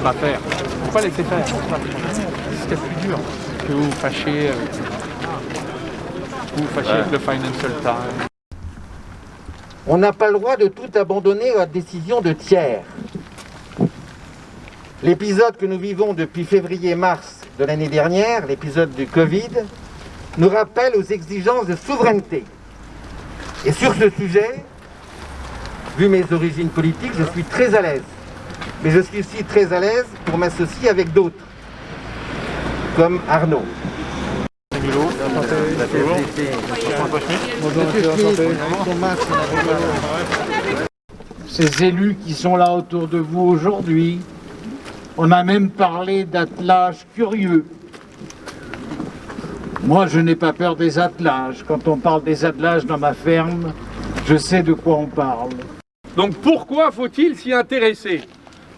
pas faire. Il ne faut pas laisser faire. C'est ce qu'il y a de plus dur que vous fâchez avec le Financial Times. On n'a pas le droit de tout abandonner à la décision de tiers. L'épisode que nous vivons depuis février-mars de l'année dernière, l'épisode du Covid, nous rappelle aux exigences de souveraineté. Et sur ce sujet, vu mes origines politiques, je suis très à l'aise. Mais je suis aussi très à l'aise pour m'associer avec d'autres, comme Arnaud. Ces élus qui sont là autour de vous aujourd'hui, on a même parlé d'attelages curieux. Moi, je n'ai pas peur des attelages. Quand on parle des attelages dans ma ferme, je sais de quoi on parle. Donc pourquoi faut-il s'y intéresser?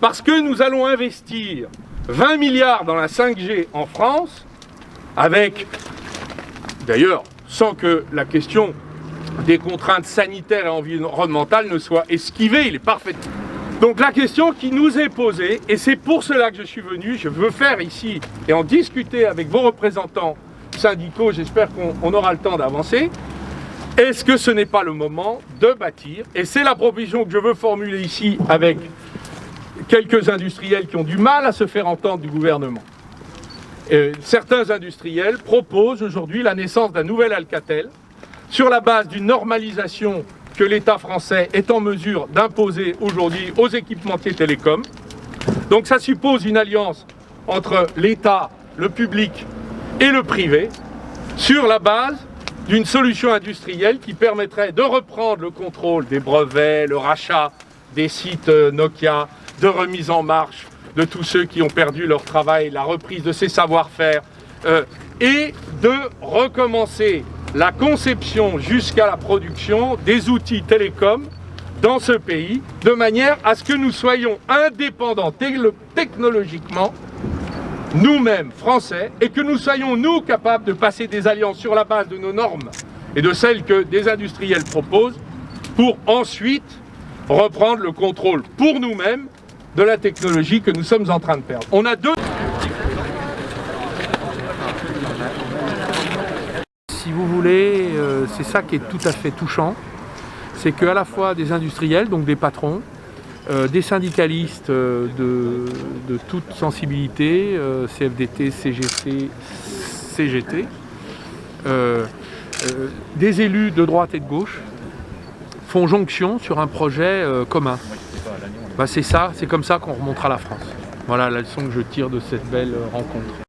Parce que nous allons investir 20 milliards dans la 5G en France, avec, d'ailleurs, sans que la question des contraintes sanitaires et environnementales ne soit esquivée, il est parfait. Donc la question qui nous est posée, et c'est pour cela que je suis venu, je veux faire ici et en discuter avec vos représentants syndicaux, j'espère qu'on aura le temps d'avancer. Est-ce que ce n'est pas le moment de bâtir? Et c'est la proposition que je veux formuler ici avec quelques industriels qui ont du mal à se faire entendre du gouvernement. Certains industriels proposent aujourd'hui la naissance d'un nouvel Alcatel sur la base d'une normalisation que l'État français est en mesure d'imposer aujourd'hui aux équipementiers télécoms. Donc ça suppose une alliance entre l'État, le public et le privé sur la base d'une solution industrielle qui permettrait de reprendre le contrôle des brevets, le rachat des sites Nokia, de remise en marche de tous ceux qui ont perdu leur travail, la reprise de ces savoir-faire, et de recommencer la conception jusqu'à la production des outils télécoms dans ce pays, de manière à ce que nous soyons indépendants technologiquement, nous-mêmes français, et que nous soyons nous capables de passer des alliances sur la base de nos normes et de celles que des industriels proposent, pour ensuite reprendre le contrôle pour nous-mêmes de la technologie que nous sommes en train de perdre. On a deux... Si vous voulez, c'est ça qui est tout à fait touchant, c'est qu'à la fois des industriels, donc des patrons, des syndicalistes de toute sensibilité, CFDT, CGC, CGT, des élus de droite et de gauche, font jonction sur un projet commun. C'est ça, c'est comme ça qu'on remontera la France. Voilà la leçon que je tire de cette belle rencontre.